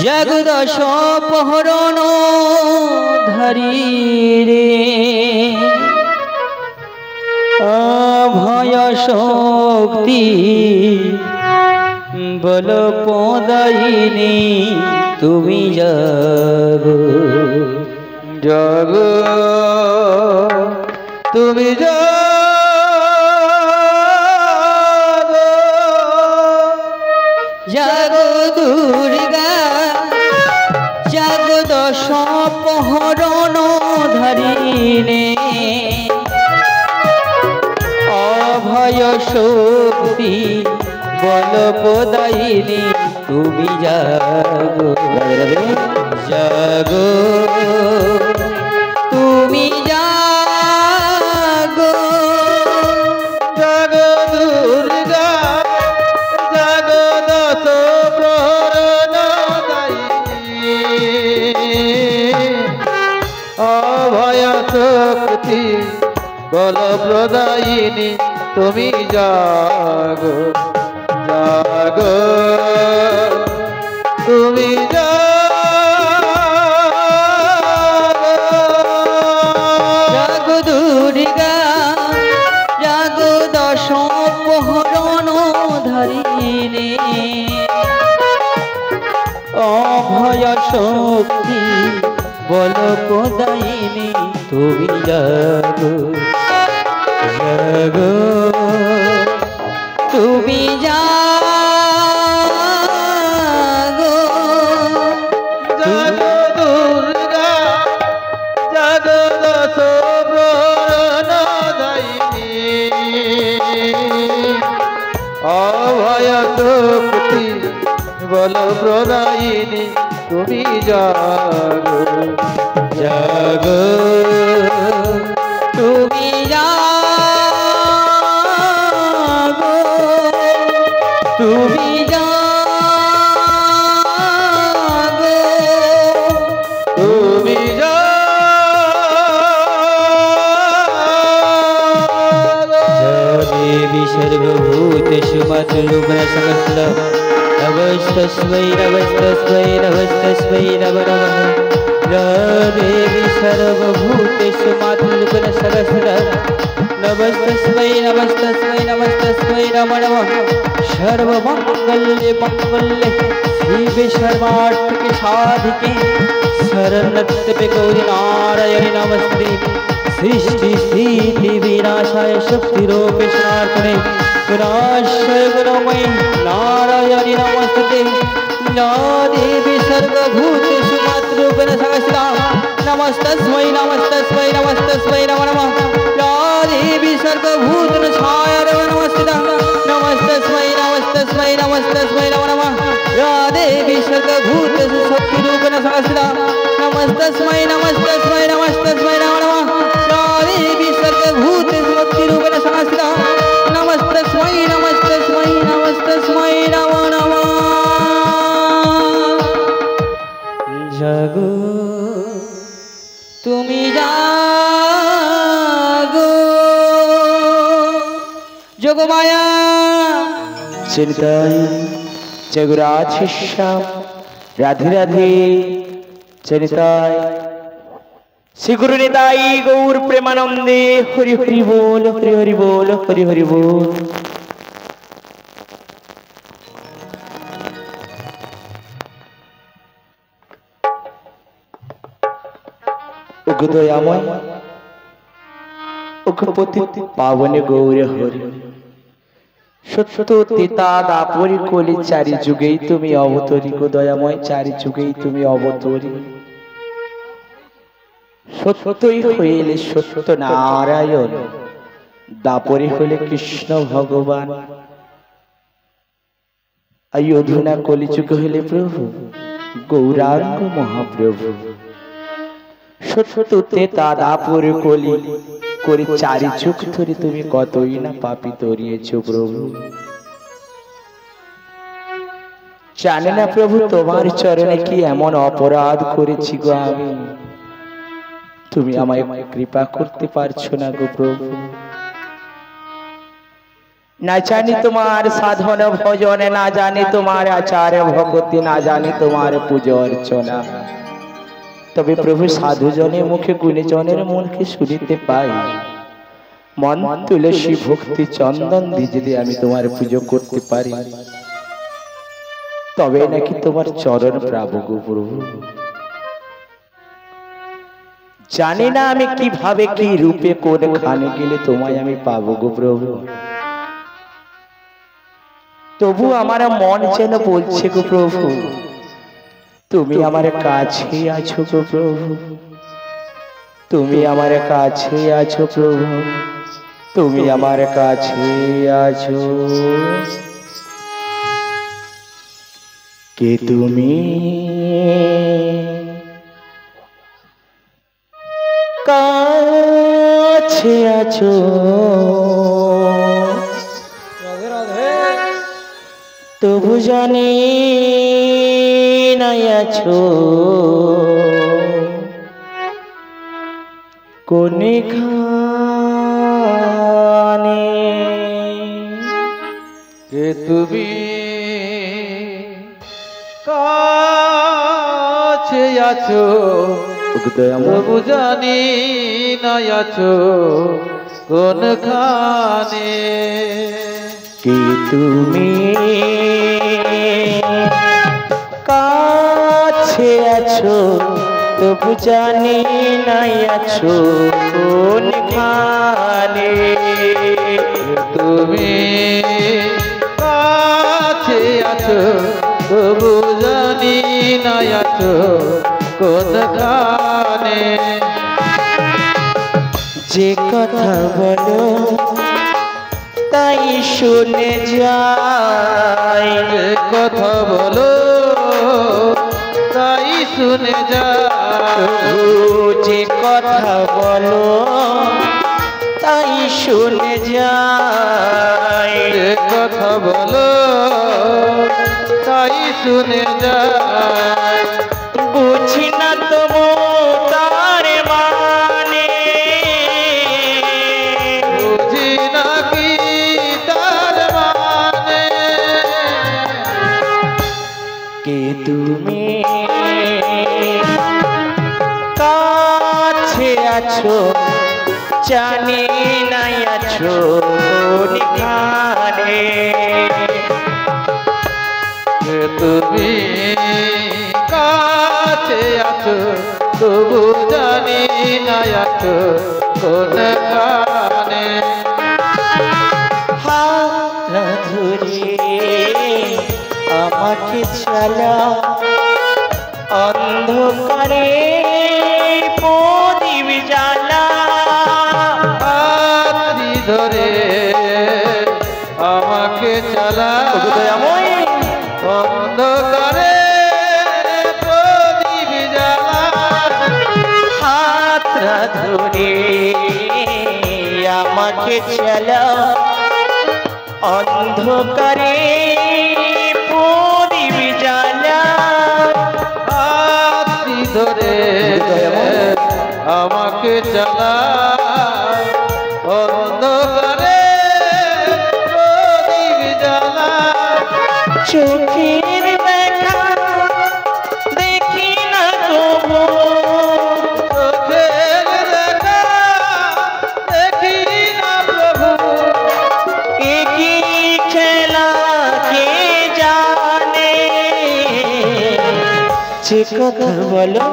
জগদশ পহরণ ধরি রে অভয় শক্তি বল পদায়িনী তুমি জাগো জাগো তুমি জাগো জাগো দুর্গা জগদশ পহরণ ধরিনে অভয় শক্তি বল পদায়িনী তুমি জাগো জাগো তুমি জাগো জাগো দুর্গা জগদশ প্রহরণ অভয় শক্তি বল প্রদায়িনী তুমি জাগো জাগো তুমি জাগো দুর্গা জাগো দশ পহরণ ধরিনে অভয় শক্তি বল পদায়িনী তুমি জাগো জাগো তুমি জাগো জাগো দুর্গা জগদশ প্রহরণ অভয় শক্তি বল প্রদায়িনী তুমি জাগো জাগো তুমি জাগো তুমি জাগো তুমি দেবী সর্বভূতেষু মাতৃরূপেণ সংস্থিতা নমস্তস্मै নমস্তস্मै নমস্তস্मै নমো নমঃ দেবী সর্বভূতেষু মাতৃরূপেণ সংস্থিতা নমস্তস্मै নমস্তস্मै নমস্তস্मै নমো নমঃ সর্বমঙ্গলে মঙ্গলে শিবে সর্বার্থকে সাধিকে শরণ্যতে গৌরী নারায়ণী নমস্তে সৃষ্টি স্থিতি বিনাশায় শক্তিরূপে সনাতনে গুণাশ্রয় গুণময়ী নারায়ণী নমস্তে দেবী সর্বভূতেষু মাতৃরূপেণ সংস্থিতা নমস্তস্मै নমস্তস্मै নমস্তস্मै নমো নমঃ দেবী সর্বভূতেষু ছায়ারূপেণ নমস্তিতা নমস্তস্मै নমস্তস্मै নমস্তস্मै নমো নমঃ দেবী সর্বভূতেষু শক্তিরূপেণ সংস্থিতা নমস্তস্मै নমস্তস্मै নমস্তস্मै নমো নমঃ দেবী সর্বভূতেষু শক্তিরূপেণ সংস্থিতা নমস্তস্मै নমস্তস্मै নমস্তস্मै নমো নমঃ জাগো তুমি জাগো যোগমায়া চিন্তায় জগরাজ শ্যাম রাধে রাধে চিন্তায় শ্রী গুরু নিতাই গৌর প্রেমানন্দে হরি হরি বল হরি হরি বল হরি হরি বল। দয়াময় উগ্রপতি পাবনে গৌর হরি সত্য তেতা দাপরি কলি চারি যুগেই তুমি অবতরী গো দয়াময় চারি যুগেই তুমি অবতরী সত্যই হইলে সত্য নারায়ণ দাপরি হইলে কৃষ্ণ ভগবান অধুনা কলিযুগ হইলে প্রভু গৌরাঙ্গ মহাপ্রভু সত্য তেতা দাপরি কলি করে চারি যুগ ধরে তুমি কতই না পাপী তরিয়েছ প্রভু জানি না প্রভু তোমার চরণে কি এমন অপরাধ করেছি গো আমি তুমি আমায় কৃপা করতে পারছো না গো প্রভু না জানি তোমার সাধন ভজন, না জানি তোমার আচার ভক্তি, না জানি তোমার পুজো অর্চনা। তবে প্রভু সাধুজনের মুখে গুণীজনের মনকে শুনিতে পাই। মন তুলসী ভক্তি চন্দন দিয়ে যদি আমি তোমার পুজো করতে পারি, তবে নাকি তোমার চরণ পাবো গো প্রভু। জানি না আমি কিভাবে কি রূপে করে খানে গেলে তোমায় আমি পাবো গো প্রভু। তবু আমার মন যেন বলছে গো প্রভু, তুমি আমার কাছে আছো গো প্রভু, তুমি আমার কাছে আছো প্রভু, তুমি আমার কাছে আছো। কে তুমি কাছে আছো, তবু জানি নাই আছো কোনখানে। কে তুমি কাছে আছো, তবু জানি না আছো কোনখানে। কে তুমি কাছে আছো, তবু জানি নাই আছো কোনখানে। তুমি কাছে আছো, তবু জানি না আছো কোনখানে। যে কথা বলো তাই শুনে যায়, যে কথা বলো তাই শুনে যায়। যে কথা বলো তাই শুনে যায়, যে কথা বলো তাই শুনে যায়। বুঝি না তবু তার মানে, বুঝি না কি তার মানে। কে তুমি কাছে আছো, জানি নাই আছো কোনখানে। কে তুমি কাছে আছো, তবু জানি না আছো কোনখানে। হাত ধরে আমাকে চালা, অন্ধকারে প্রদীপ জ্বালা। হাতটি ধরে আমাকে চালা, অন্ধকারে প্রদীপ জ্বালা। হাত ধরে আমাকে চালা, অন্ধকারে প্রদীপ জ্বালা। হাতটি ধরে আমাকে চালা, অন্ধকারে প্রদীপ জ্বালা। চোখের দেখা দেখি না তবু, চোখের দেখা দেখি না প্রভু। এ কি খেলা কে জানে। যে কথা বলো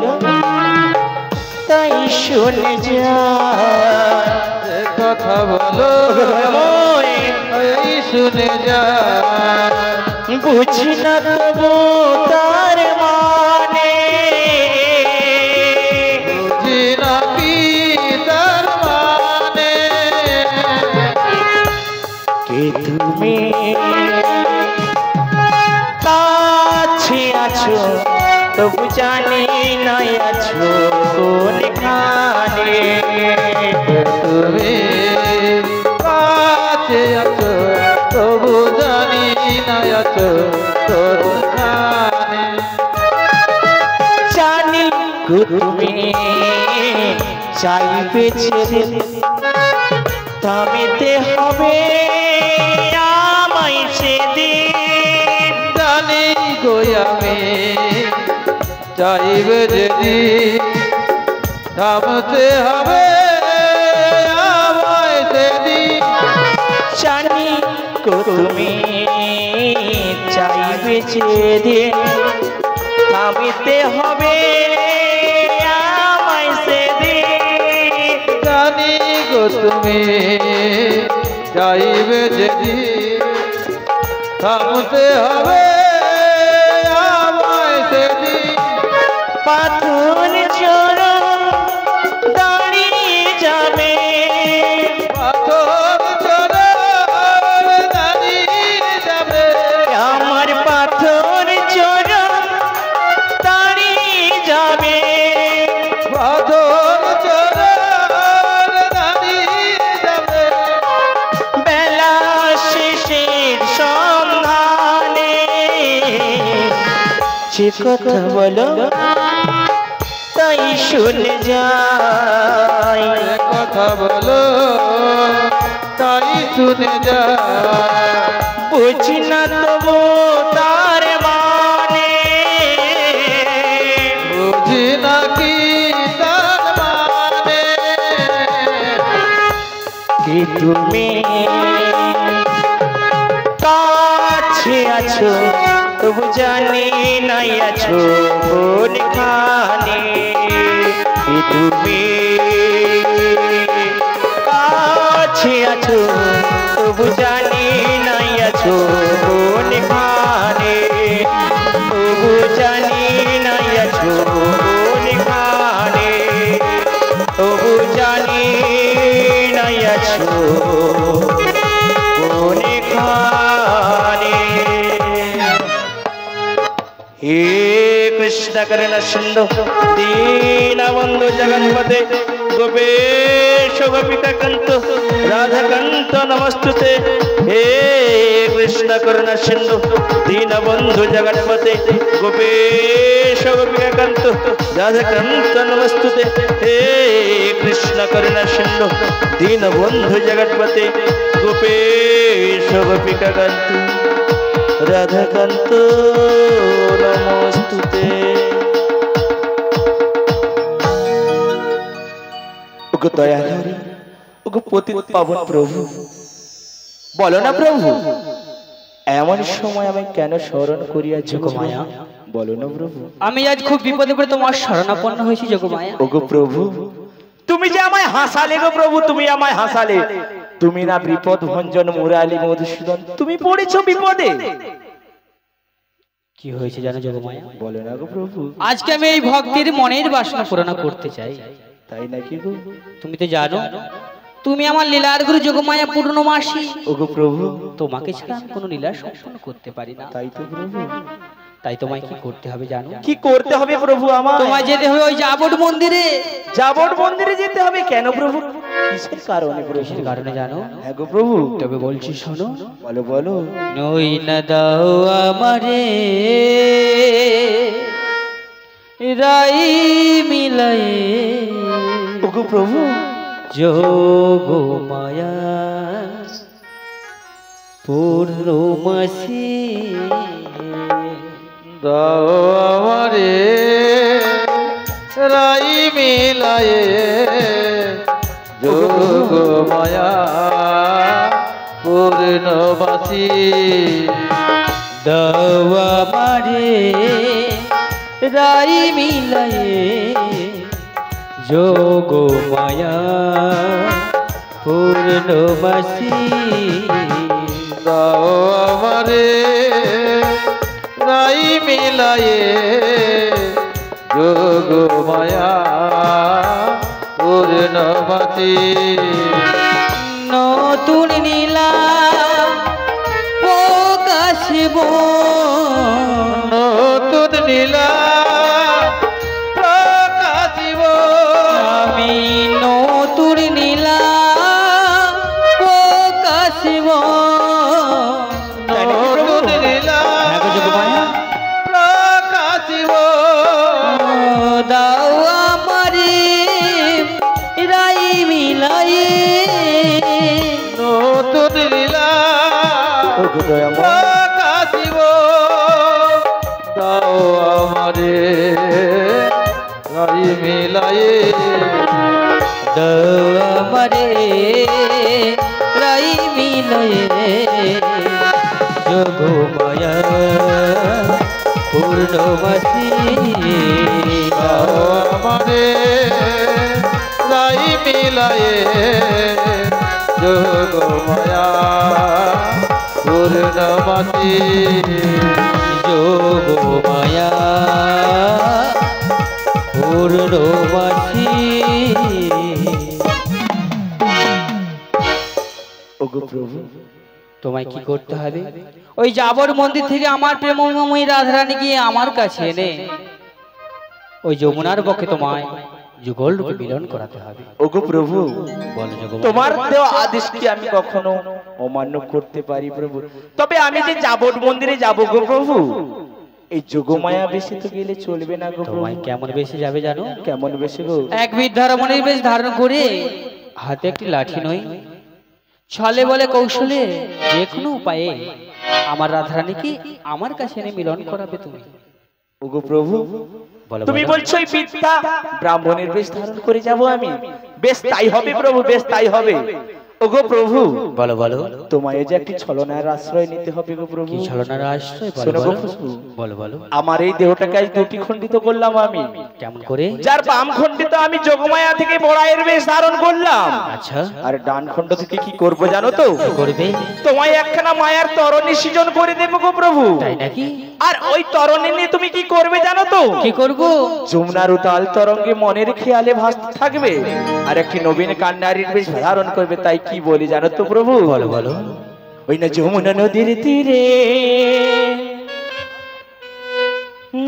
তাই শুনে যায়, যে কথা বলো এই শুনে যায়। বুঝি না তবু তার মানে, বুঝি না কি তার মানে। কে তুমি কাছে আছো, তবু জানি নাই আছো কোনখানে। তুমি কাছে আছো, তবু জানি না আছো কোনখানে। জানি গো তুমি চাইবে ছেড়ে থামিতে হবে আমায় সেদিন। জানি গো আমি চাইবে যেদিন থামতে হবে আমায় সেদিন। জানি গো তুমি চাইবে যেদিন থামিতে হবে আমায় সেদিন। জানি গো তুমি চাইবে যেদিন থামতে হবে আমায় সেদিন। পাথর চরণ দাঁড়িয়ে যাবে, পাথর চরে দাঁড়িয়ে যাবে। আমার পাথর চরণ দাঁড়িয়ে যাবে। পাথর চরে দাঁড়িয়ে যাবে। বেলা শেষের সন্ধানে সে কথা বলো তাই শুনে যাই। এ কথা বলো তাই শুনে যা। বুঝি না তবু তার মানে, বুঝি নাকি তার মানে। কি তুমি কাছে আছো তবু জানি নাই আছো কোনখানে। কি তুমি কাছে আছো তবু জানি নাই আছো কোনখানে। তবু জানি নাই আছো কোনখানে। তবু জানি নাই আছো কোনখানে। हे कृष्ण करुण सिंधु दीनबंधु जगन्पते गोपेश गोपिकाकांत राधाकांत नमस्तुते। हे कृष्ण करुण सिंधु दीनबंधु जगन्पते गोपेश गोपिकाकांत राधाकांत नमस्तुते। हे कृष्ण करुण सिंधु दीनबंधु जगन्पते गोपेश गोपिकाकांत राधाकांत नमस्तुते। ওগো দয়ালু, ওগো পতিত পাবন প্রভু, বলো না প্রভু এমন সময় আমি কেন স্মরণ করিয়া যোগমায়া? বলো না প্রভু। আমি আজ খুব বিপদে পড়ে তোমার শরণাপন্ন হয়েছি যোগমায়া। ওগো প্রভু, তুমি যে আমায় হাসালে গো প্রভু, তুমি আমায় হাসালে। তুমি না বিপদ ভঞ্জন মুরালি মধুসূদন, তুমি পড়েছো বিপদে। কি হয়েছে জানো যোগমায়া? বলো না গো প্রভু। আজকে আমি এই ভক্তির মনের বাসনা পূরণ করতে চাই। তাই নাকি গো? তুমি তো জানো তুমি আমার লীলার গুরু যোগমায়া পূর্ণমাসী। ওগো প্রভু, তোমাকে ছাড়া আমি কোনো লীলা সম্পন্ন করতে পারি না। তাই তো প্রভু। তাই তোমায় কি করতে হবে জানো? কি করতে হবে প্রভু আমার? তোমায় যেতে হবে ওই যাবট মন্দিরে। যাবট মন্দিরে যেতে হবে কেন প্রভু? কিসের কারণে প্রভু? কিসের কারণে জানো? হ্যাঁ গো প্রভু। তবে বলছি শোনো। বলো বলো। নই না দাও আমারে রাই মিলাই ওগো প্রভু, যোগ মায়া পূর্ণমাসী দাও আমারে রাই মিলায়ে যোগ মায়া পূর্ণবাসী। দাওয়া মারে রাই মিলায়ে যোগ মায়া পূর্ণবাসী। দাও আমারে রাই মিলায়ে যোগ মায়া পূর্ণবাসী। নতুন নীলা প্রকাশিব নতুন নীলা প্রকাশিব। আমি নতুন নীলা প্রকাশিব। নতুন নীলা প্রকাশিব। দাও আমারে রাই মিলাই দয়াময় কাশিব দাও আমারে রাই মিলায়ে আমারে রাই মিলয়ে যোগমায়া পূর্ণবাসী দাও আমারে রাই মিলায়ে যোগমায়া পূর্ণমাসী যোগমায়া পূর্ণবাসী। ওগো প্রভু তোমায় কি করতে হবে? ওই যাবর মন্দির থেকে আমার প্রেমময়ী রাধারানী গিয়ে আমার কাছে এনে ওই যমুনার বক্ষে তোমায় যুগল রূপে মিলন করাতে হবে। ওগো প্রভু বলো যোগমায়া। তোমার দেওয়া আদেশ কি আমি কখনো অমান্য করতে পারি প্রভু? তবে আমি যে যাবট মন্দিরে যাব গো প্রভু, এই যোগমায়া বেশি তো গেলে চলবে না গো প্রভু। তোমায় কেমন বেশি যাবে জানো? কেমন বেশি গো? এক বিদ্যারমণীর বেশ ধারণ করে হাতে একটি লাঠি নই, ছলে বলে কৌশলে যে কোনো উপায়ে আমার রাধারানীকে আমার কাছে এনে মিলন করাবে তুমি। ওগো প্রভু বলো তুমি বলো। বলছো এই বিদ্যা ব্রাহ্মণের বেশ ধারণ করে যাব আমি? বেশ তাই হবে প্রভু, বেশ তাই হবে। ওগো প্রভু বলো বলো। তোমায় যে একটি ছলনার আশ্রয় নিতে হবে গো প্রভু। কি ছলনার আশ্রয়? বলো শোনো গো বলো। প্রভু, বলো বলো। আমার এই দেহটাকে আজ দুটি খণ্ডিত করলাম আমি। কেমন করে? যার বাম খণ্ডিত আমি যোগমায়া থেকে বড়াইয়ের বেশ ধারণ করলাম, আচ্ছা আর ডান খণ্ড থেকে কি করব জানো তো? কি করবে? তোমায় একখানা মায়ার তরণী সৃজন করে দেবো গো প্রভু। তাই নাকি? আর ওই তরণী নিয়ে তুমি কি করবে জানো তো? কি করব? যমুনার উতাল তরঙ্গে মনের খেয়ালে ভাসতে থাকবে, আর একটি নবীন কান্নারীর বেশ ধারণ করবে। তাই কি বলি জানো তো প্রভু? বলো বলো। ওই না যমুনা নদীর তীরে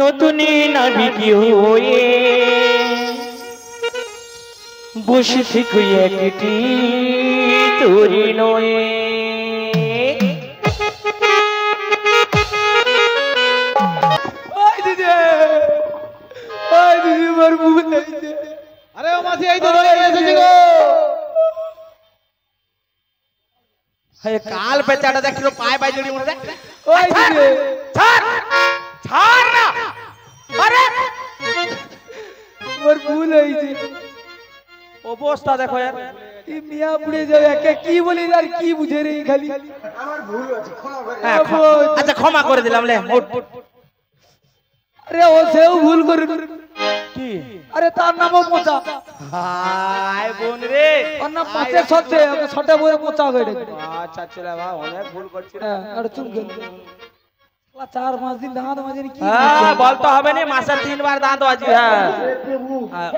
নতুন নাবিকি হয়ে বসে থেকে একটি তরি নয়ে। আরে ও মাসি এই তো ধরে এসেছি গো। কাল বেচাটা দেখলো পায়ে পায়ে জড়িয়ে মরে যায়। ওই দিদি ছাড় ছাড় না। আরে ওর ভুল হয়েছে। অবস্থা দেখো यार, এই মিয়া পুড়ে যাবে একে কি বলি আর কি বুঝে রে খালি। হ্যাঁ, আচ্ছা ক্ষমা করে দিলাম লে। আরে ও সেও ভুল করে কি? আরে তার নামও পোঁচা। হায় বোন রে, ওর নাম পাঁচে ছটে ওকে ছটে বলে পোঁচা হয়ে গেছে। আচ্ছা চলে ভাই, অনেক ভুল করছি। হ্যাঁ আর চুপ করে 4-5 দিন দাঁত মাঝে কি হ্যাঁ বলতে হবে না, মাসে 3 বার দাঁত বাজি। হ্যাঁ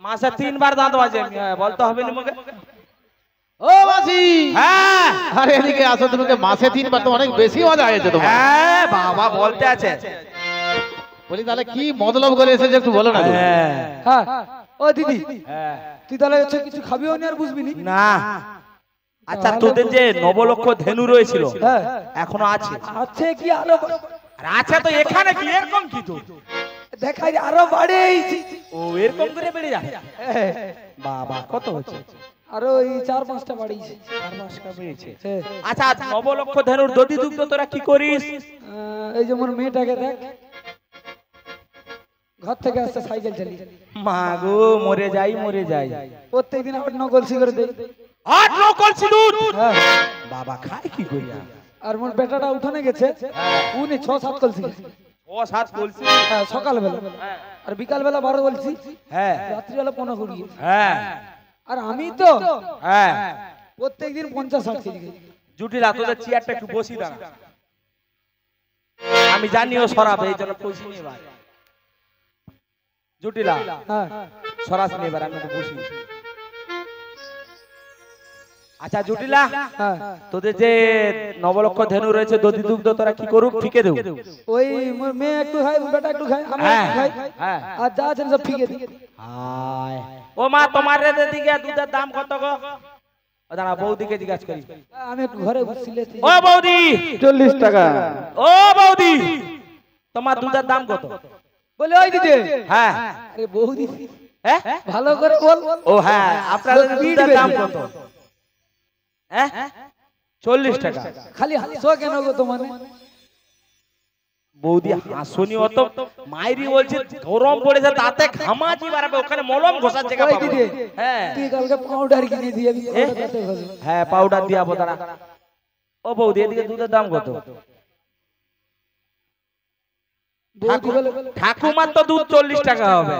মাসে 3 বার দাঁত বাজে। হ্যাঁ বলতে হবে না মুখে। ও মাসি হ্যাঁ আরে এদিকে আসো, তোমাকে মাসে 3 বার তো অনেক বেশি মজা হয়েছে তোমার। হ্যাঁ বাবা বলতে আছে। বলি তাহলে কি মতলব করে এসেছে একটু বলো না। হ্যাঁ ও দিদি হ্যাঁ তুই তাহলে হচ্ছে কিছু খাবিও না আর বুঝবি নি না। আচ্ছা তোদের যে নবলক্ষ ধেনু রয়েছিল হ্যাঁ এখনো আছে? আছে কি আরো আর আছে তো এখানে কি এরকম কি তো দেখাই আরো বাড়েইছি। ও এরকম করে বেড়ে যায়? বাবা কত হচ্ছে? আরো এই 4-5টা বাড়িয়েছে। 4-5টা বেড়েছে। হ্যাঁ আচ্ছা নবলক্ষ ধেনুর দধি দুগ্ধ তোরা কি করিস? এই যেমন মেয়েটাকে দেখ ঘর থেকে আসছে সাইকেল চালিয়ে, মা গো মরে যাই মরে যাই। প্রত্যেকদিন 8-9 কলসি করে দেয়। 8-9 কলসি দুধ? হ্যাঁ বাবা খায় কি করিয়া? আর মোর বেটাটা উঠানে গেছে উনি 6-7 কলসি খায়। ও 7 কলসি? হ্যাঁ সকালবেলা আর বিকালবেলা 12 কলসি, হ্যাঁ রাত্রিবেলা 15 কুড়িয়ে। হ্যাঁ আর আমি তো হ্যাঁ প্রত্যেকদিন 50-60 কেজি খাই। জুটিলা তোদের চেয়ারটা একটু বসি দাঁড়া। আমি জানি ও সরাবে, এই জন্য কইছি নি ভাই। জুটিলা হ্যাঁ সরাসরি এবার আমি একটু বসি। আচ্ছা জুটিলা হ্যাঁ তোদের যে নবলক্ষ ধেনু রয়েছে দধি দুগ্ধ তোরা কি করুক ফিকে দেব? ওই মোর মেয়ে একটু খায় বেটা একটু খায় আমি একটু খাই। হ্যাঁ আর যা আছে সব ফিকে দিই। হায় ও মা তোমার রে দিকে দুধের দাম কত গো? ও দাঁড়া বৌদিকে জিজ্ঞাসা করি। আমি একটু ঘরে বসছিলে। ও বৌদি 40 টাকা। ও বৌদি তোমার দুধের দাম কত? বলে ওই দিদি হ্যাঁ আরে বৌদি হ্যাঁ ভালো করে বল। ও হ্যাঁ আপনাদের দুধের দাম কত? হ্যাঁ 40 টাকা। খালি হাসো কেন গো তোমার? বৌদি হাসুনি অত, মাইরি বলছে গরম পড়েছে তাতে ঘামাচি বাড়াবে, ওখানে মলম ঘষার জায়গা ওই পাবো। দিদি, হ্যাঁ তুই কালকে পাউডার কিনে দিয়ে দিবি, ওটা তাতে ঘষো। হ্যাঁ পাউডার দিয়াবো তারা। ও বৌদি এদিকে দুধের দাম কত? বৌদি বলে, ঠাকুমার তো দুধ 40 টাকা হবে,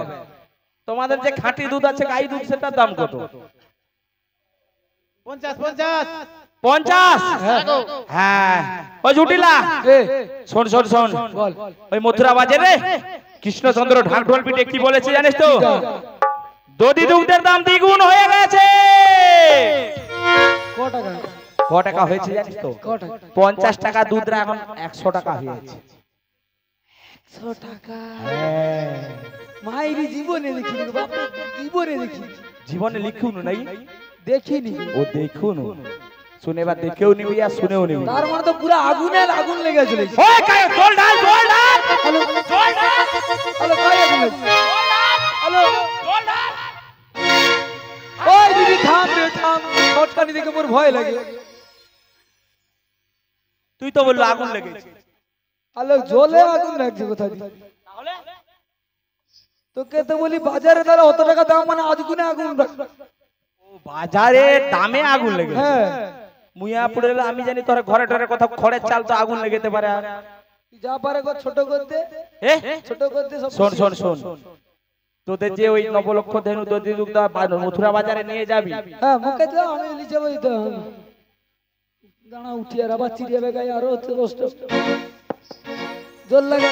তোমাদের যে খাঁটি দুধ আছে গাই দুধ সেটার দাম কত? 50 50 50। হ্যাঁ ওই জুটিলা এ, শোন শোন শোন, বল। ওই মথুরা বাজারে কৃষ্ণচন্দ্র ঢাক ঢোল পিটে কি বলেছে জানিস তো? দধি দুধের দাম দ্বিগুণ হয়ে গেছে। ক টাকা? ক টাকা হয়েছে জানিস তো? ক টাকা? 50 টাকা দুধরা এখন 100 টাকা হয়েছে। 100 টাকা? মাইরি জীবনে দেখিনি গো বাবা, জীবনে দেখিনি। জীবনে লিখুন নাই, দেখিনি। ও দেখুন শুনে, এবার দেখেও নিবি আর শুনেও নিবি। তার মানে তো পুরো আগুনের আগুন লেগে চলেছে। ওই কায় জল ঢাল জল ঢাল হ্যালো, জল ঢাল হ্যালো, কাই আগুন লেগেছে? হ্যালো, জল ঢাল। ওই দিদি থাম রে থাম, ছটকানি দেখে মোর ভয় লাগে। তুই তো বললো আগুন লেগেছে। হ্যালো, জলে আগুন লাগছে কোথা দিয়ে? তোকে তো বলি বাজারে দ্বারা অত টাকা দাম, মানে আগুনে আগুন লাগ- বাজারে দামে আগুন লেগেছে। হ্যাঁ, মুইয়া পড়ে গেলে আমি জানি তোর ঘরে টরে কোথাও খড়ের চাল তো আগুন লেগেতে পারে। আর যা পারে গো ছোট করতে, এ ছোট করতে সব। শোন শোন শোন, তোদের যে ওই নবলক্ষ ধেনু দধি দুগ্ধ মথুরা বাজারে নিয়ে যাবি, হ্যাঁ, মুখে দাও, আমি নিচে বই তো দাঁড়া উঠিয়ে আবার চিড়িয়ে বেগাই আরো রোস্ট জল লাগে।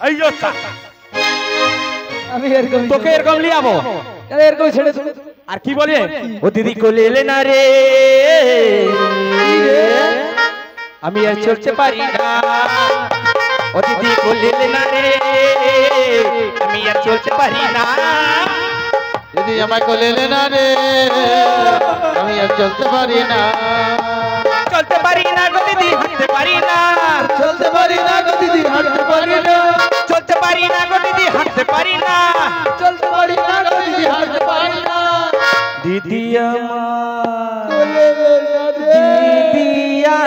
এই যে আমি এরকম তোকে এরকম লিয়াবো। এরকম ছেড়ে দেবো। আর কি বলে ও দিদি কোলে এলে না রে, আমি আর চলতে পারি না। ও দিদি কোলে এলে না রে, আমি আর চলতে পারি না। দিদি আমায় কোলে এলে না রে, আমি আর চলতে পারি না। চলতে পারি না গো দিদি, হাঁটতে পারি না। চলতে পারি না গো দিদি, হাঁটতে পারি না। চলতে পারি না গো দিদি, হাঁটতে পারি না। চলতে পারি না গো দিদি, হাঁটতে পারি না। দিদি আমার, কোলে বেলা রে। দিদি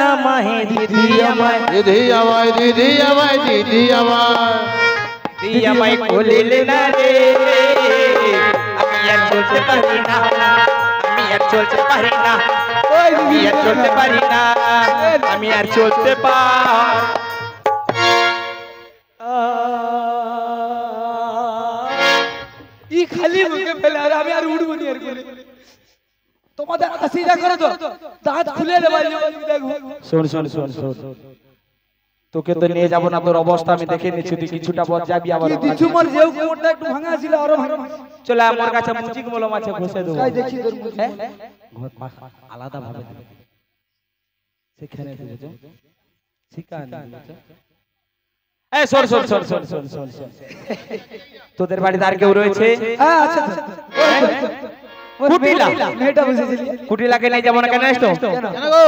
আমায়, দিদি আমায়, দিদি আমায়, দিদি আমায়, দিদি আমায়, দিদি আমায় কোলে এলে না রে, আমি আর চলতে পারি না। আমি আর চলতে পারি না। ওই আমি দিদি, আর চলতে পারি না। আমি আর চলতে পারি। ই খালি মুখে ফেলে, আর আমি আর উঠবো নি আর কোলে। তোমাদের সিধা করো তো, দাঁত খুলে দেবা, দেখো। শোন শোন শোন শোন, তোকে তো নিয়ে যাবো না, তোর অবস্থা আমি দেখে নিচ্ছি, তুই কিছুটা পথ যাবি আবার। কি দিছু মোর যেও কোমরটা একটু ভাঙা ছিল, আরো ভাঙা। চলে আমার কাছে মুচিক মলম আছে, ঘষে দেবো। তাই দেখি তোর মুখ। হ্যাঁ? আলাদা ভাবে দেবে। সেখানে বুঝেছো? শিকান বুঝেছো? এই শোন শোন শোন শোন শোন শোন শোন। তোদের বাড়িতে আর কেউ রয়েছে? হ্যাঁ, আচ্ছা আচ্ছা। কুটিলা। মেয়েটা বুঝেছিলি? কুটিলাকে নিয়ে যাবো না কেন জানিস তো? কেন? কেন গো?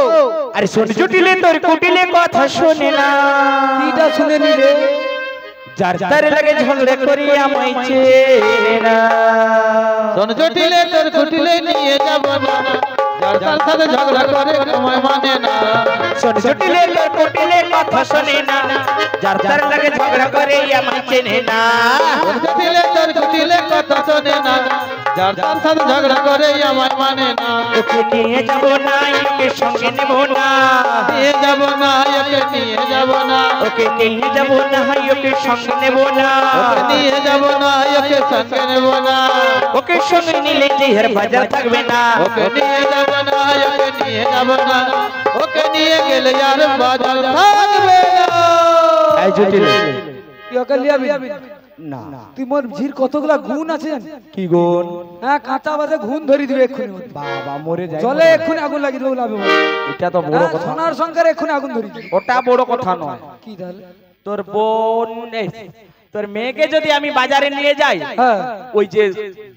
আরে শোন জুটিলে তোর কুটিলে কথা শোনে না, কিটা শুনে নি রে? যার তার লাগে ঝগড়া করি আমায় চেনে না। শোন জটিলে তোর কুটিলে নিয়ে যাব না, যার তার সাথে ঝগড়া করে আমায় মানে না। শোন জুটিলে তোর কুটিলে কথা শোনে না, যার তার লাগে ঝগড়া করে আমায় চেনে না। শোন জটিলে তোর কুটিলে কথা শোনে না, যার তার সাথে ঝগড়া করে আমায় মানে না। ওকে নিয়ে যাবো না, ওকে সঙ্গে নেব না। নিয়ে যাব না, একে নিয়ে যাব না, ওকে নিয়ে যাবো না, ওকে সঙ্গে নেব না। ওকে নিয়ে যাব না, একে সঙ্গে নেব না। ওকে সঙ্গে নিলে দেহের বাজার থাকবে না। ওকে নিয়ে যাব না, একে নিয়ে যাব না, ওকে নিয়ে গেলে আর বাজার থাকবে না। এই জুটিলে তুই ওকে লিয়াবি না, তুই মোর ঝির কতগুলা গুণ আছে। কি গুণ? হ্যাঁ, কাঁচা বাজে গুণ ধরি দিবে এক্ষুনি। বাবা মরে যায়। জলে এক্ষুনি আগুন লাগিয়ে দেবো, লাভে বল। এটা তো বড় হ্যাঁ, কথা। সোনার সংসারে এক্ষুনি আগুন ধরি দিবে। ওটা বড় কথা নয়। কি তাহলে? তোর বোন তোর মেয়েকে যদি আমি বাজারে নিয়ে যাই, হ্যাঁ। ওই যে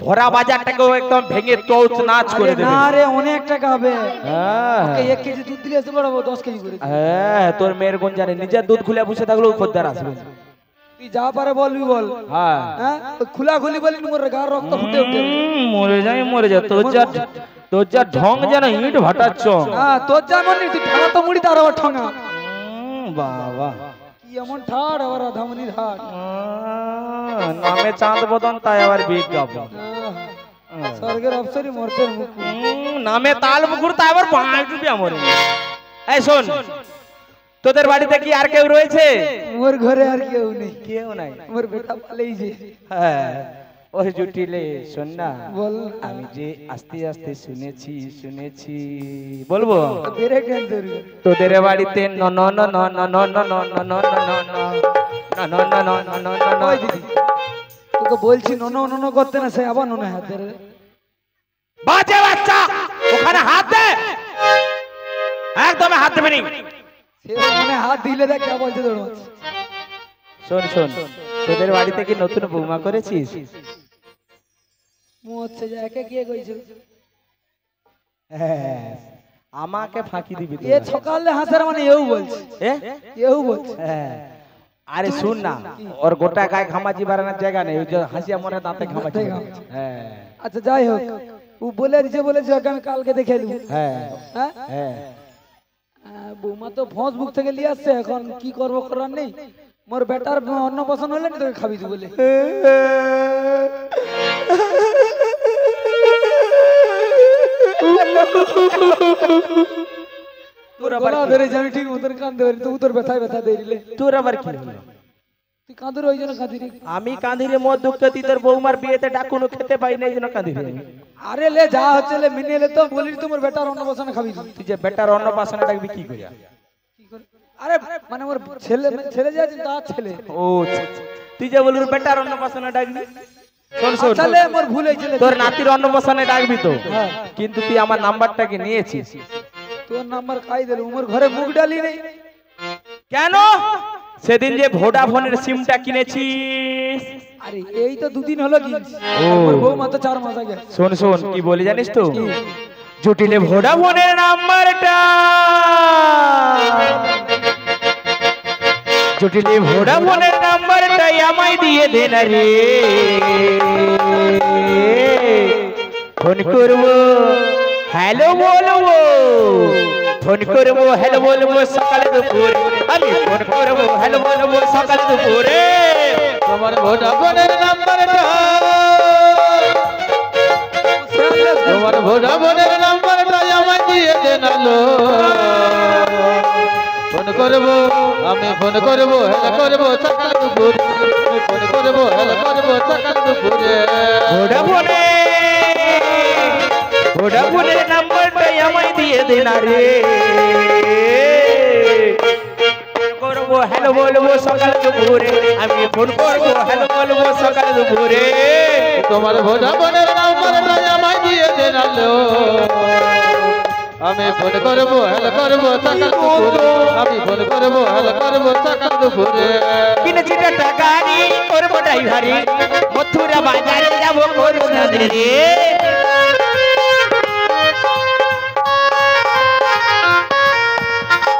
ভরা বাজারটাকে একদম ভেঙে তৌচ নাচ করে আরে দেবে। না রে, অনেক টাকা হবে। হ্যাঁ ওকে 1 কেজি দুধ দিলে এসে বড়াবো 10 কেজি করে। হ্যাঁ, তোর মেয়ের বোন জানে নিজের দুধ খুলে বসে থাকলেও খদ্দের আসবে। তুই যা পারে বলবি বল। হ্যাঁ হ্যাঁ, খোলা খুলি বলি মোর গার রক্ত ফুটে উঠে। মরে যায় মরে যায়। তোর যা তোর যা ঢং যেন ইট ভাটাচ্ছ। হ্যাঁ তোর যেমন নি, তুই ঠাড়া তো মুড়ি তার আবার ঠঙা। বাবা কি এমন ঠাড় আবার আধামনি ঠাড়। নামে চাঁদ বদন তাই আবার বিজ্ঞাপন। স্বর্গের অপসরি মর্তের মুখ। নামে তাল মুকুর তাই আবার পাঁচ রুপিয়া মরে। এই শোন, তোদের বাড়িতে কি আর কেউ রয়েছে? মোর ঘরে আর কেউ নেই। কেউ নাই? মোর বেটা পালেইছে। হ্যাঁ ওই জুটিলে শোন না, বল। আমি যে আস্তে আস্তে শুনেছি বলবো বেরে কেন ধরবি? তোদের বাড়িতে ন ন ন ন ন ন ন ন ন ন ন ন ন ন ন। ওই দিদি তোকে বলছি নন নন করতে না, সে আবার নন হাত ধরে। বাজে বাচ্চা, ওখানে হাত দে, একদম হাত দেবে নি। সে মনে হাত দিলে দেখ কে বলছে তোর। শোন শোন, তোদের বাড়িতে কি নতুন বৌমা করেছিস? মু হচ্ছে যে একে কে কইছে? আমাকে ফাঁকি দিবি এ সকালে হাসার মানে এও বলছে। এও বলছে। আরে শুন না, ওর গোটা গায়ে ঘামাচি বাড়ানোর জায়গা নেই, ওই যে হাসিয়া মনে দাঁতে ঘামাচি। হ্যাঁ আচ্ছা যাই হোক, ও বলেছে ওকে আমি কালকে দেখে নেব। হ্যাঁ হ্যাঁ হ্যাঁ। বৌমা তো ফেসবুক থেকে নিয়ে আসছে, এখন কি করবো করার নেই। মোর বেটার অন্ন পছন্দ হলে না তোকে খাবি তুই বলে। তোর আবার ধরে আমি ঠিক মতন কান্দতে পারি, তুই তোর ব্যথায় ব্যথা দিয়ে দিলে। তোর আবার কি হলো? তুই কাঁদুর ওই জন্য কাঁদি রে। আমি কাঁদিরে মোর দুঃখ, তুই তোর বৌমার বিয়েতে ডাকুনো খেতে পাই না এই জন্য কাঁদিরে। আরে লে যা হচ্ছে লে মেনে এলে তো বলিস তোমার বেটার অন্ন পছন্দ খাবি তুই যে বেটার অন্নপ্রাশনে ডাকবি কি করিয়া? আরে মানে মোর ছেলে ছেলে যে আছে তার ছেলে। ও তুই যে বলিস বেটার অন্নপ্রাশনে ডাকবি। শোন শোন, তাহলে মোর ভুল হয়েছিল। তোর নাতির অন্নপ্রাশনে ডাকবি তো, কিন্তু তুই আমার নাম্বারটা কি নিয়েছিস? তোর নাম্বার খাই দিল, মোর ঘরে মুখ ডালি নেই কেন? সেদিন যে ভোডাফোনের সিমটা কিনেছিস। আরে এই তো দুদিন হলো কিনছি, আমার বৌমা তো 4 মাস আগে। শোন শোন, কি বলি জানিস তো, জুটিলে ভোডাফোনের নাম্বারটা, জুটিলে ভোডাফোনের নাম্বারটাই আমায় দিয়ে দে না রে, ফোন করবো হ্যালো বলবো, ফোন করবো হ্যালো বলবো সকালে দুপুরে, আমি ফোন করবো হ্যালো বলবো সকালে দুপুরে। তোমার ভোডাফোনের নাম্বারটা, তোমার ভোডাফোনের নাম্বারটা আমায় দিয়ে দে না লো, ফোন করবো আমি ফোন করবো হ্যালো করবো সকালে দুপুরে, আমি ফোন করবো হ্যালো করবো সকালে দুপুরে। ভোডাফোনে ভোডাফোনের নাম্বারটাই আমায় দিয়ে দে না রে, করবো হ্যালো বলবো সকাল দুপুরে, আমি ফোন করবো হ্যালো বলবো সকাল দুপুরে। তোমার ভোডাফোনের নাম্বারটাই আমায় দিয়ে দে না লো, আমি ফোন করবো হ্যালো করবো সকাল দুপুরে, আমি ফোন করবো হ্যালো করবো সকাল দুপুরে। কিনেছি একটা গাড়ি করবো ড্রাইভারি, মথুরা বাজারে যাবো করবো না রে,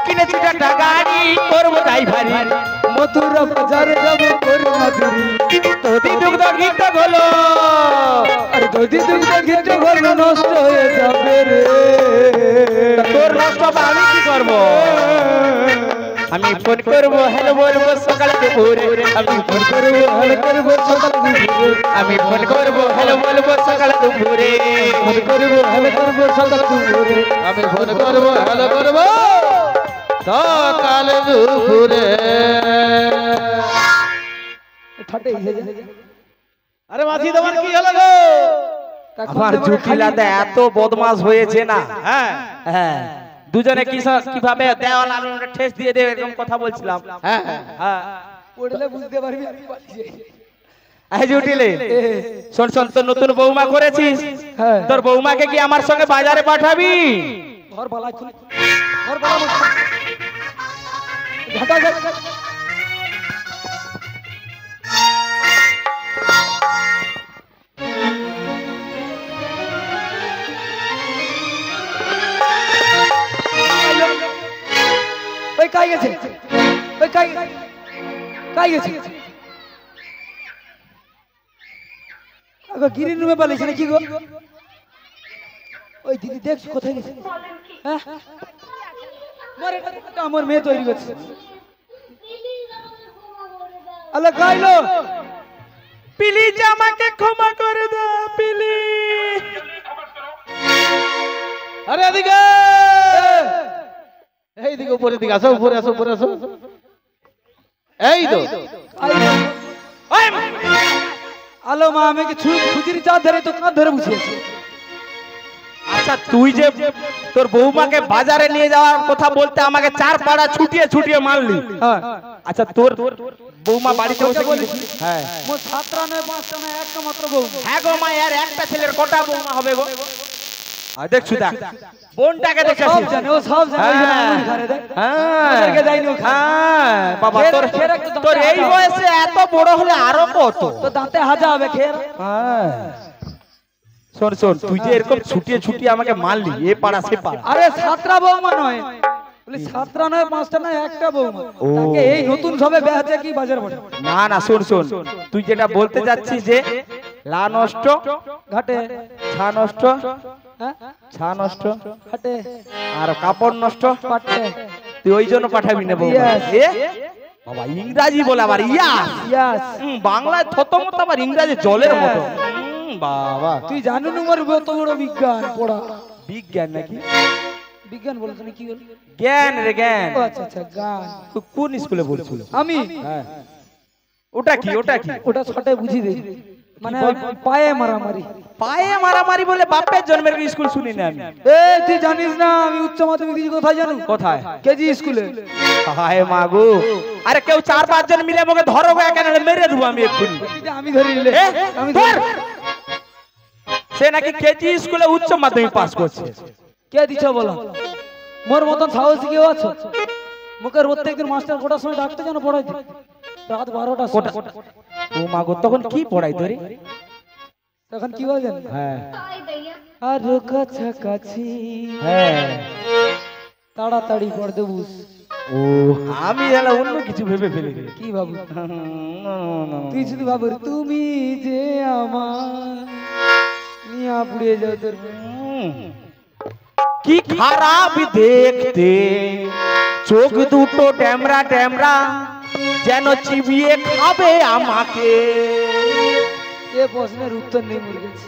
কিনেছি একটা গাড়ি করবো ড্রাইভারি, মথুরা বাজারে যাবো করবো মাধুরী, তোদি দুগ্ধ গীত হলো, আরে যদি দুগ্ধ গীত হলো নষ্ট হয়ে যাবে রে, তোর নষ্ট হবে আমি কি করবো? আমি ফোন করবো হ্যালো বলবো সকালে দুপুরে, আমি ফোন করবো হ্যালো করবো সকালে দুপুরে, আমি ফোন করবো হ্যালো বলবো সকালে দুপুরে, ফোন করবো হ্যালো করবো সকালে দুপুরে, আমি ফোন করবো হ্যালো করবো সকালে দুপুরে। ঠাটে আরে মাঝি তোমার কি হলো গো? আমার জুটিলাতে এত বদমাশ হয়েছে না। হ্যাঁ হ্যাঁ, দুজনে কিভাবে দেওয়াল আলোর ঠেস দিয়ে দেবে এরকম কথা বলছিলাম। হ্যাঁ হ্যাঁ, পড়লে বুঝতে পারবি আমি পাচ্ছি। এই জুটিলে শোন শোন, তোর নতুন বৌমা করেছিস, হ্যাঁ তোর বৌমাকে কি আমার সঙ্গে বাজারে পাঠাবি? ঘর বালা খুলে ঘর বালা ঘাটা ঘাটা ওই কাই গেছে, ওই কাই গেছে আগো গিরিন রুমে পালিয়েছে নাকি গো? ওই দিদি দেখছি কোথায় গেছে হ্যাঁ আমার মেয়ে তৈরি করছে আল্লাহ গাইলো প্লিজ আমাকে ক্ষমা করে দাও প্লিজ। আরে এদিকে এইদিকে উপরের দিকে আসো, উপরে আসো, উপরে আসো। এই তো আলো মা আমাকে খুঁজির চাঁদ ধরে তো কাঁধ ধরে বসিয়েছে। আচ্ছা তুই যে তোর বৌমাকে বাজারে নিয়ে যাওয়ার কথা বলতে আমাকে 4 পাড়া ছুটিয়ে ছুটিয়ে মারলি। হ্যাঁ আচ্ছা তোর বৌমা বাড়িতে বসে বলি কি? হ্যাঁ মোট 7টা নয় 5টা নয় একটা মাত্র বউ। হ্যাঁ গো মা, আর একটা ছেলের কটা বৌমা হবে গো? আর দেখছু দেখ বোনটাকে সব দেখেছিস? জানে ও সব জানে ওই জন্য আঙুল ঘাড়ে দেয়। আমাদেরকে দেয়নি ও খায়। হ্যাঁ বাবা তোর খেয়ে রাখতো দাঁতে তোর এই হাজা। বয়সে এত বড় হলে আরো কত। তো দাঁতে হাজা হবে খের। হ্যাঁ শোন শোন, তুই যে এরকম ছুটিয়ে ছুটিয়ে আমাকে মারলি এ পাড়া সে পাড়া। আরে 7টা বৌমা নয় বলি 7টা নয় 5টা নয় একটা বৌমা। ও। তাকে এই নতুন সবে বেহাতে কি বাজার বসে না না শোন শোন, তুই যেটা বলতে যাচ্ছিস যে লা নষ্ট ঘাটে ছা নষ্ট হ্যাঁ ছা নষ্ট ঘাটে আর কাপড় নষ্ট, পাটে তুই ওই জন্য পাঠাবি না বৌমা। Yes. এ বাবা ইংরাজি বলে আবার ইয়াস, ইয়াস বাংলায় থতমত আবার ইংরাজি জলের মতো। বাবা তুই জানো না মোর কত বড় বিজ্ঞান পড়া। বিজ্ঞান নাকি? বিজ্ঞান বলছ না কি বলি? জ্ঞান রে জ্ঞান। ও আচ্ছা আচ্ছা গান। তুই কোন স্কুলে বলছিল? আমি হ্যাঁ ওটা কি ওটা কি? ওটা ছটে বুঝি দেই মানে পায়ে মারামারি। পায়ে মারামারি বলে বাপের জন্মের স্কুল শুনি না আমি। এ তুই জানিস না আমি উচ্চ মাধ্যমিক দিয়েছি কোথায় জানো? কোথায়? কেজি স্কুলে। হায় মাগো, আরে কেউ 4-5 জন মিলে আমাকে ধরো গো, এখানে মেরে দেবো আমি এক্ষুনি। আমি ধরি নিলে এ, আমি ধর। সে নাকি কেজি স্কুলে উচ্চ মাধ্যমিক পাস করছে। কে দিছ বলো? মোর মতন সাহসী কেউ আছো? মুখে প্রত্যেকদিন মাস্টার কোটার সময় ডাকতে জানো পড়াইতে রাত 12টা কোটা ও মাগো, তখন কি পড়াই তোরে? তখন কি বলে জানো? হ্যাঁ আর কাছাকাছি হ্যাঁ তাড়াতাড়ি পড়তে বুঝ। ও আমি জানা অন্য কিছু ভেবে ফেলি। কি ভাবু তুই শুধু ভাবু তুমি যে আমার নিয়া পুড়িয়ে যাও তোর। কি খারাপ দেখতে চোখ দুটো ড্যামরা ড্যামরা, যেন চিবিয়ে খাবে আমাকে। এ প্রশ্নের উত্তর নেই মোর কাছে।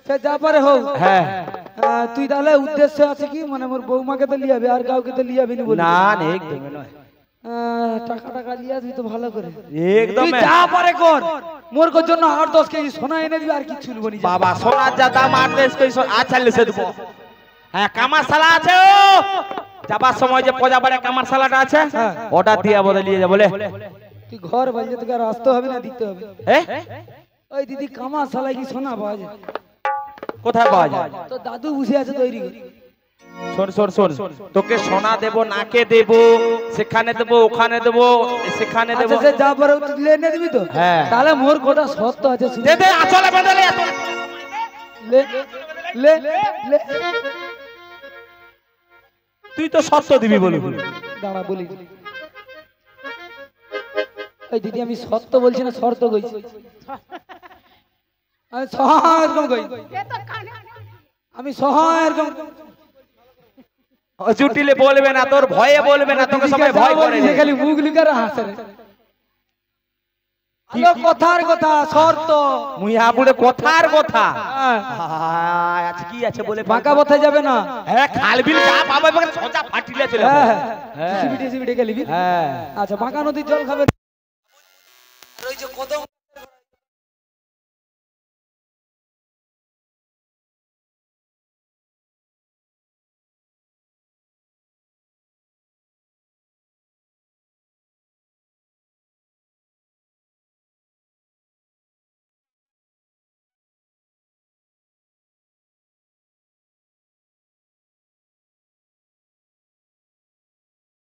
সে যা পারে হোক। হ্যাঁ তুই তাহলে উদ্দেশ্য আছে কি মানে মোর বৌমাকে তো লিয়াবে আর কাউকে তো লিয়াবি না বলি? না না একদমই নয়। টাকা টাকা লিয়া তুই তো ভালো করে একদম তুই যা পারে কর। মোর কোর জন্য 8-10 কেজি সোনা এনে দিবি আর কিছু নেবো নি। বাবা সোনার যা দাম 8-10 কেজি আচ্ছা লিখে দেবো। হ্যাঁ কামার শালা আছে ও, যাবার সময় যে পজা বাড়ে কামার শালাটা আছে ওটা দিয়ে বদলিয়ে যা বলে। তুই ঘর বাজে তোকে আর আসতে হবে না দিতে হবে। ওই দিদি কামা শালায় কি সোনা পাওয়া যায়? কোথায় পাওয়া যায়? তো দাদু বসে আছে তৈরি করে। শোন শোন শোন, তোকে সোনা দেবো, নাকে দেবো, সেখানে দেবো, ওখানে দেবো, সেখানে দেবো। আচ্ছা সে যা পারে তুই এনে দিবি তো? হ্যাঁ। তাহলে মোর কোটা সত্য আছে শুনে। দে দে আচলে বেঁধে লে। লে লে লে তুই তো সত্য দিবি বলি। দাঁড়া বলি। ওই দিদি আমি সত্য বলছি না শর্ত কইছি। আমি সহায় এরকম কই। আমি সহায় এরকম জুটিলে বলবে না, তোর ভয়ে বলবে না, তোকে সবাই ভয় করে। খালি মুখ লিখে হাসে রে। আলো কথার কথা শর্ত মুইয়া বুড়ে কথার কথা। আচ্ছা কি আছে বলে? বাঁকা পথে যাবে না। হ্যাঁ খালবিল যা পাবে সোজা ফাটিলে চলে যাবে। হ্যাঁ সিবিটি সিবিটি গেলিবি। হ্যাঁ আচ্ছা বাঁকা নদীর জল খাবে। আর ওই যে কদম